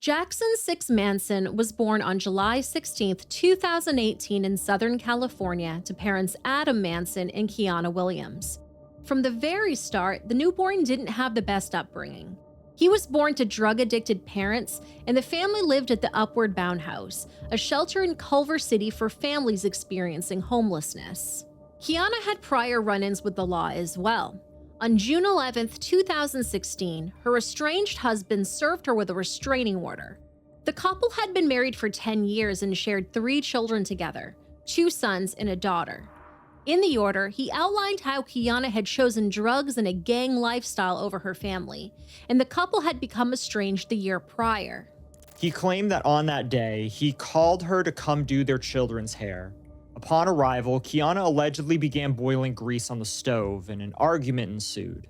Jacsun 6 Manson was born on July 16, 2018 in Southern California to parents Adam Manson and Kiana Williams. From the very start, the newborn didn't have the best upbringing. He was born to drug-addicted parents, and the family lived at the Upward Bound House, a shelter in Culver City for families experiencing homelessness. Kiana had prior run-ins with the law as well. On June 11, 2016, her estranged husband served her with a restraining order. The couple had been married for 10 years and shared 3 children together, 2 sons and a daughter. In the order, he outlined how Kiana had chosen drugs and a gang lifestyle over her family, and the couple had become estranged the year prior. He claimed that on that day, he called her to come do their children's hair. Upon arrival, Kiana allegedly began boiling grease on the stove, and an argument ensued.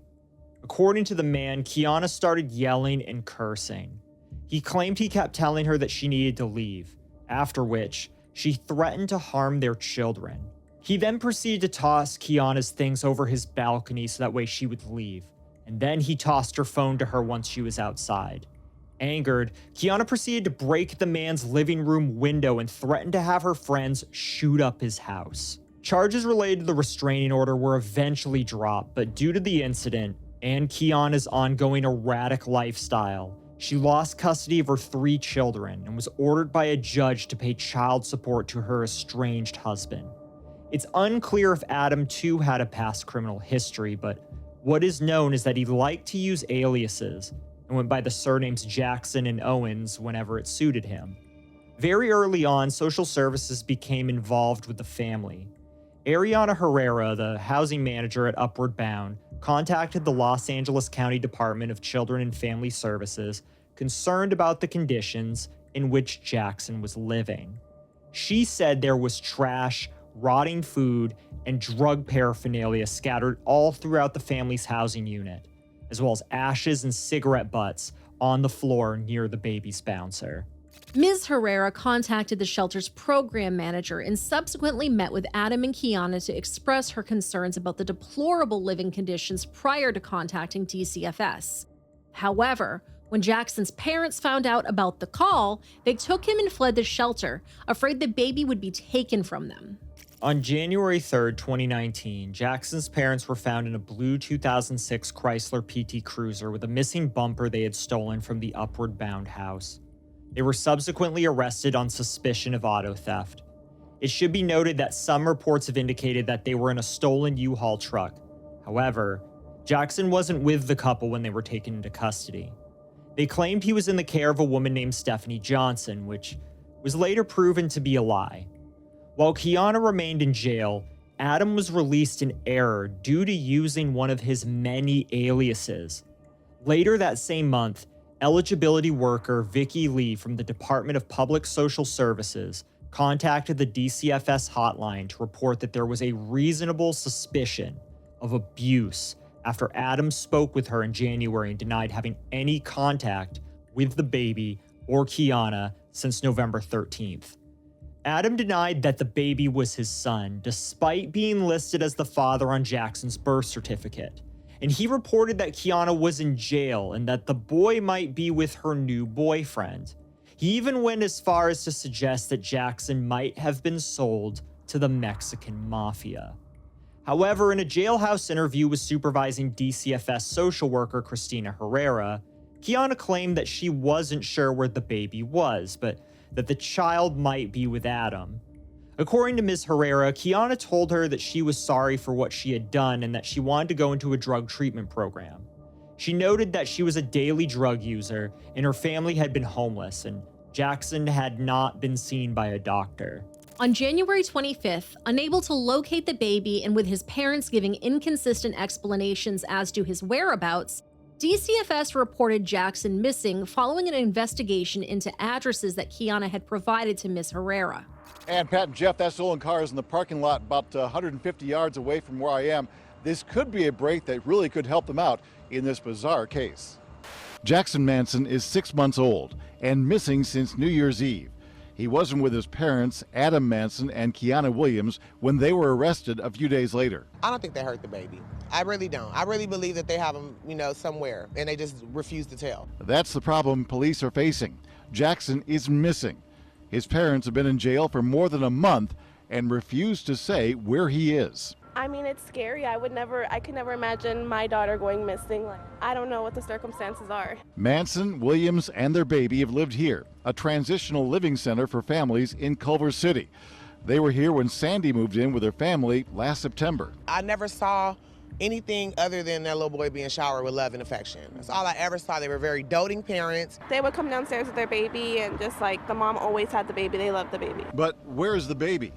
According to the man, Kiana started yelling and cursing. He claimed he kept telling her that she needed to leave, after which she threatened to harm their children. He then proceeded to toss Kiana's things over his balcony so that way she would leave, and then he tossed her phone to her once she was outside. Angered, Kiana proceeded to break the man's living room window and threatened to have her friends shoot up his house. Charges related to the restraining order were eventually dropped, but due to the incident and Kiana's ongoing erratic lifestyle, she lost custody of her 3 children and was ordered by a judge to pay child support to her estranged husband. It's unclear if Adam too had a past criminal history, but what is known is that he liked to use aliases and went by the surnames Jacsun and Owens whenever it suited him. Very early on, social services became involved with the family. Ariana Herrera, the housing manager at Upward Bound, contacted the Los Angeles County Department of Children and Family Services, concerned about the conditions in which Jacsun was living. She said there was trash, rotting food, and drug paraphernalia scattered all throughout the family's housing unit, as well as ashes and cigarette butts on the floor near the baby's bouncer. Ms. Herrera contacted the shelter's program manager and subsequently met with Adam and Kiana to express her concerns about the deplorable living conditions prior to contacting DCFS. However, when Jacsun's parents found out about the call, they took him and fled the shelter, afraid the baby would be taken from them. On January 3, 2019, Jacsun's parents were found in a blue 2006 Chrysler PT Cruiser with a missing bumper they had stolen from the Upward Bound house. They were subsequently arrested on suspicion of auto theft. It should be noted that some reports have indicated that they were in a stolen U-Haul truck. However, Jacsun wasn't with the couple when they were taken into custody. They claimed he was in the care of a woman named Stephanie Johnson, which was later proven to be a lie. While Kiana remained in jail, Adam was released in error due to using one of his many aliases. Later that same month, eligibility worker Vicky Lee from the Department of Public Social Services contacted the DCFS hotline to report that there was a reasonable suspicion of abuse after Adam spoke with her in January and denied having any contact with the baby or Kiana since November 13th. Adam denied that the baby was his son, despite being listed as the father on Jacsun's birth certificate. And he reported that Kiana was in jail and that the boy might be with her new boyfriend. He even went as far as to suggest that Jacsun might have been sold to the Mexican mafia. However, in a jailhouse interview with supervising DCFS social worker Christina Herrera, Kiana claimed that she wasn't sure where the baby was, but that the child might be with Adam. According to Ms. Herrera, Kiana told her that she was sorry for what she had done and that she wanted to go into a drug treatment program. She noted that she was a daily drug user and her family had been homeless, and Jacsun had not been seen by a doctor. On January 25th, unable to locate the baby and with his parents giving inconsistent explanations as to his whereabouts, DCFS reported Jacsun missing following an investigation into addresses that Kiana had provided to Ms. Herrera. And Pat and Jeff, that stolen car is in the parking lot about 150 yards away from where I am. This could be a break that really could help them out in this bizarre case. Jacsun Manson is 6 months old and missing since New Year's Eve. He wasn't with his parents, Adam Manson and Kiana Williams, when they were arrested a few days later. I don't think they hurt the baby. I really don't. I really believe that they have him, somewhere, and they just refuse to tell. That's the problem police are facing. Jacsun is missing. His parents have been in jail for more than a month and refuse to say where he is. I mean, it's scary. I could never imagine my daughter going missing. I don't know what the circumstances are. Manson, Williams, and their baby have lived here, a transitional living center for families in Culver City. They were here when Sandy moved in with her family last September. I never saw anything other than that little boy being showered with love and affection. That's all I ever saw. They were very doting parents. They would come downstairs with their baby, and just like the mom always had the baby, they loved the baby. But where is the baby?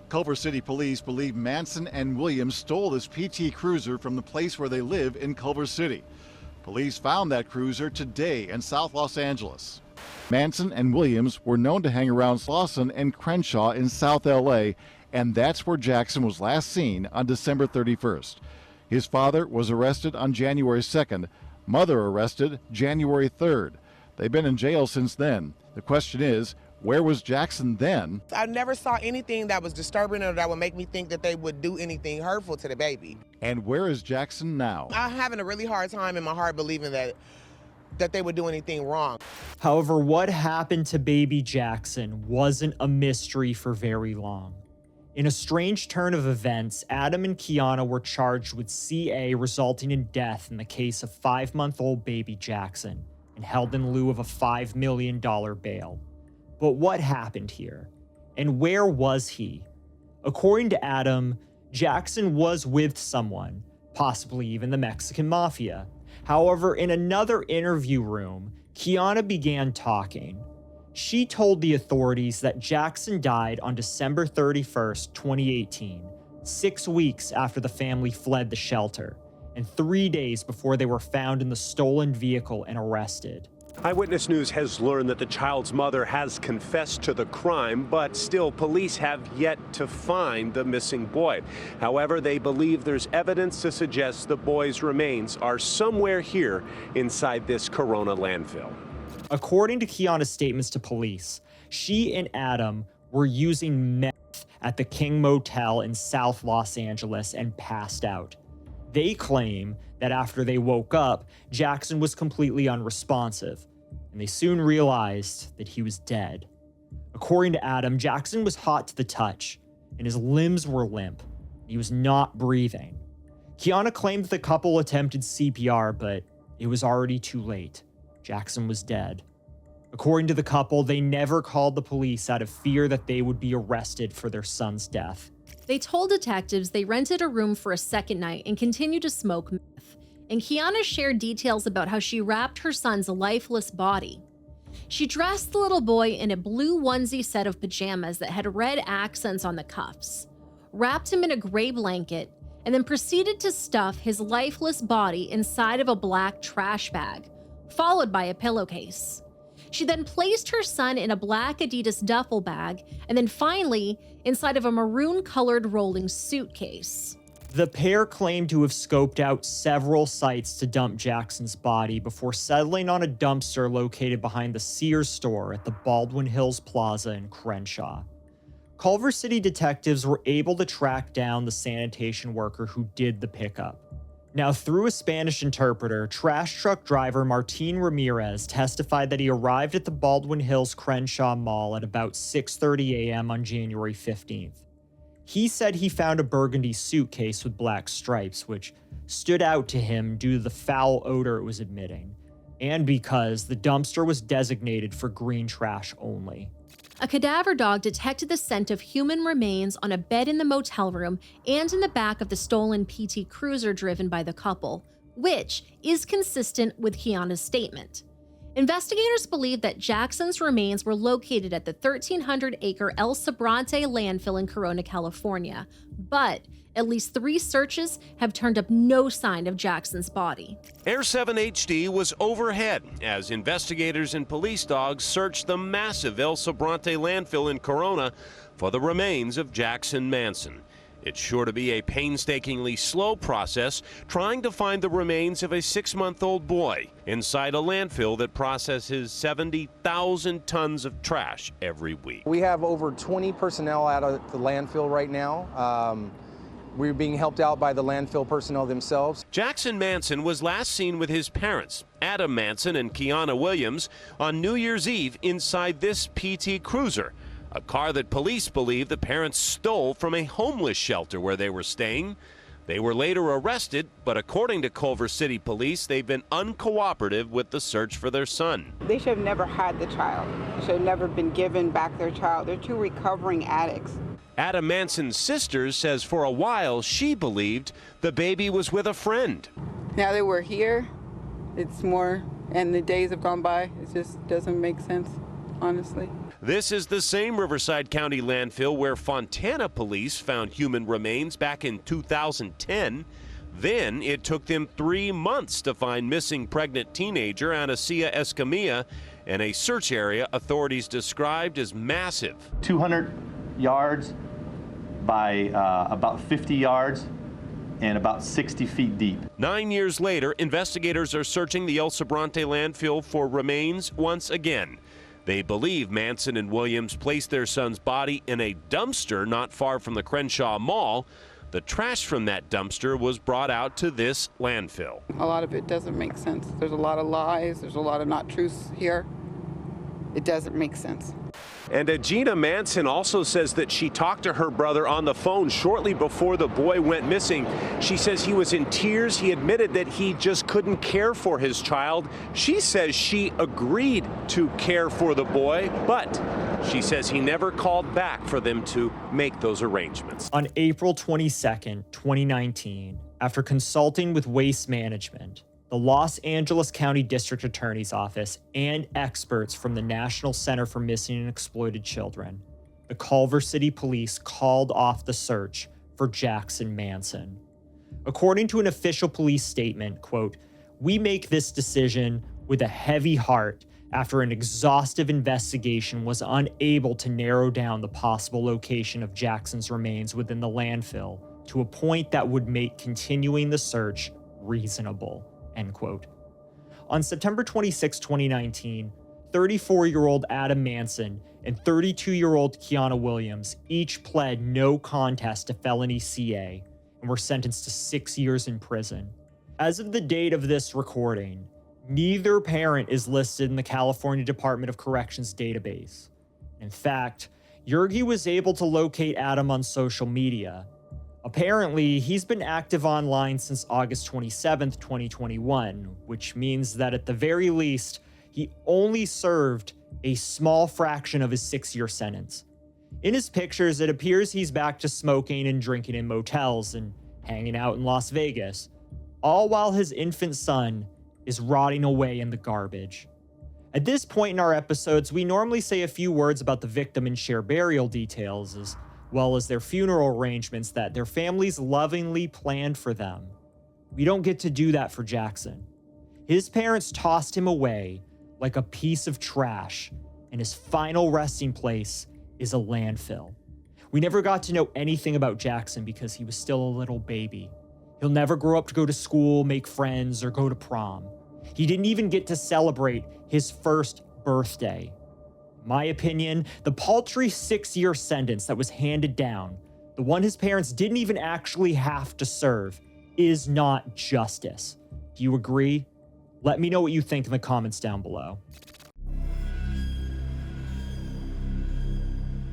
Culver City police believe Manson and Williams stole this PT Cruiser from the place where they live in Culver City. Police found that cruiser today in South Los Angeles. Manson and Williams were known to hang around Slauson and Crenshaw in South LA, and that's where Jacsun was last seen on December 31st. His father was arrested on January 2nd, mother arrested January 3rd. They've been in jail since then. The question is, where was Jacsun then? I never saw anything that was disturbing or that would make me think that they would do anything hurtful to the baby. And where is Jacsun now? I'm having a really hard time in my heart believing that they would do anything wrong. However, what happened to baby Jacsun wasn't a mystery for very long. In a strange turn of events, Adam and Kiana were charged with CA resulting in death in the case of 5-month-old baby Jacsun and held in lieu of a $5 million bail. But what happened here? And where was he? According to Adam, Jacsun was with someone, possibly even the Mexican mafia. However, in another interview room, Kiana began talking. She told the authorities that Jacsun died on December 31st, 2018, 6 weeks after the family fled the shelter, and 3 days before they were found in the stolen vehicle and arrested. Eyewitness News has learned that the child's mother has confessed to the crime, but still police have yet to find the missing boy. However, they believe there's evidence to suggest the boy's remains are somewhere here inside this Corona landfill. According to Kiana's statements to police, she and Adam were using meth at the King Motel in South Los Angeles and passed out. They claim that after they woke up, Jacsun was completely unresponsive, and they soon realized that he was dead. According to Adam, Jacsun was hot to the touch, and his limbs were limp. He was not breathing. Kiana claimed that the couple attempted CPR, but it was already too late. Jacsun was dead. According to the couple, they never called the police out of fear that they would be arrested for their son's death. They told detectives they rented a room for a second night and continued to smoke meth. And Kiana shared details about how she wrapped her son's lifeless body. She dressed the little boy in a blue onesie set of pajamas that had red accents on the cuffs, wrapped him in a gray blanket, and then proceeded to stuff his lifeless body inside of a black trash bag, followed by a pillowcase. She then placed her son in a black Adidas duffel bag, and then finally inside of a maroon-colored rolling suitcase. The pair claimed to have scoped out several sites to dump Jacsun's body before settling on a dumpster located behind the Sears store at the Baldwin Hills Plaza in Crenshaw. Culver City detectives were able to track down the sanitation worker who did the pickup. Now, through a Spanish interpreter, trash truck driver Martin Ramirez testified that he arrived at the Baldwin Hills Crenshaw Mall at about 6:30 a.m. on January 15th. He said he found a burgundy suitcase with black stripes, which stood out to him due to the foul odor it was emitting, and because the dumpster was designated for green trash only. A cadaver dog detected the scent of human remains on a bed in the motel room and in the back of the stolen PT Cruiser driven by the couple, which is consistent with Kiana's statement. Investigators believe that Jacsun's remains were located at the 1,300-acre El Sobrante landfill in Corona, California, but at least 3 searches have turned up no sign of Jacsun's body. Air 7 HD was overhead as investigators and police dogs searched the massive El Sobrante landfill in Corona for the remains of Jacsun Manson. It's sure to be a painstakingly slow process trying to find the remains of a 6-month-old boy inside a landfill that processes 70,000 tons of trash every week. We have over 20 personnel out of the landfill right now. We're being helped out by the landfill personnel themselves. Jacsun Manson was last seen with his parents, Adam Manson and Kiana Williams, on New Year's Eve inside this PT Cruiser, a car that police believe the parents stole from a homeless shelter where they were staying. They were later arrested, but according to Culver City Police, they've been uncooperative with the search for their son. They should have never had the child. They should have never been given back their child. They're two recovering addicts. Adam Manson's sister says for a while she believed the baby was with a friend. Now that we're here, it's more, and the days have gone by, it just doesn't make sense, honestly. This is the same Riverside County landfill where Fontana police found human remains back in 2010. Then it took them 3 months to find missing pregnant teenager Anacia Escamilla in a search area authorities described as massive. 200 yards by about 50 yards and about 60 feet deep. 9 years later, investigators are searching the El Sobrante landfill for remains once again. They believe Manson and Williams placed their son's body in a dumpster not far from the Crenshaw Mall. The trash from that dumpster was brought out to this landfill. A lot of it doesn't make sense. There's a lot of lies. There's a lot of not truths here. It doesn't make sense. And Gina Manson also says that she talked to her brother on the phone shortly before the boy went missing. She says he was in tears. He admitted that he just couldn't care for his child. She says she agreed to care for the boy, but she says he never called back for them to make those arrangements. On April 22nd, 2019, after consulting with Waste Management, the Los Angeles County District Attorney's Office, and experts from the National Center for Missing and Exploited Children, the Culver City Police called off the search for Jacsun Manson. According to an official police statement, quote, "We make this decision with a heavy heart after an exhaustive investigation was unable to narrow down the possible location of Jacsun's remains within the landfill to a point that would make continuing the search reasonable." End quote. On September 26, 2019, 34-year-old Adam Manson and 32-year-old Kiana Williams each pled no contest to felony CA and were sentenced to 6 years in prison. As of the date of this recording, neither parent is listed in the California Department of Corrections database. In fact, Yergi was able to locate Adam on social media. Apparently, he's been active online since August 27th, 2021, which means that at the very least, he only served a small fraction of his 6-year sentence. In his pictures, it appears he's back to smoking and drinking in motels and hanging out in Las Vegas, all while his infant son is rotting away in the garbage. At this point in our episodes, we normally say a few words about the victim and share burial details, as well as their funeral arrangements that their families lovingly planned for them. We don't get to do that for Jacsun. His parents tossed him away like a piece of trash, and his final resting place is a landfill. We never got to know anything about Jacsun because he was still a little baby. He'll never grow up to go to school, make friends, or go to prom. He didn't even get to celebrate his first birthday. In my opinion, the paltry 6-year sentence that was handed down, the one his parents didn't even actually have to serve, is not justice. Do you agree? Let me know what you think in the comments down below.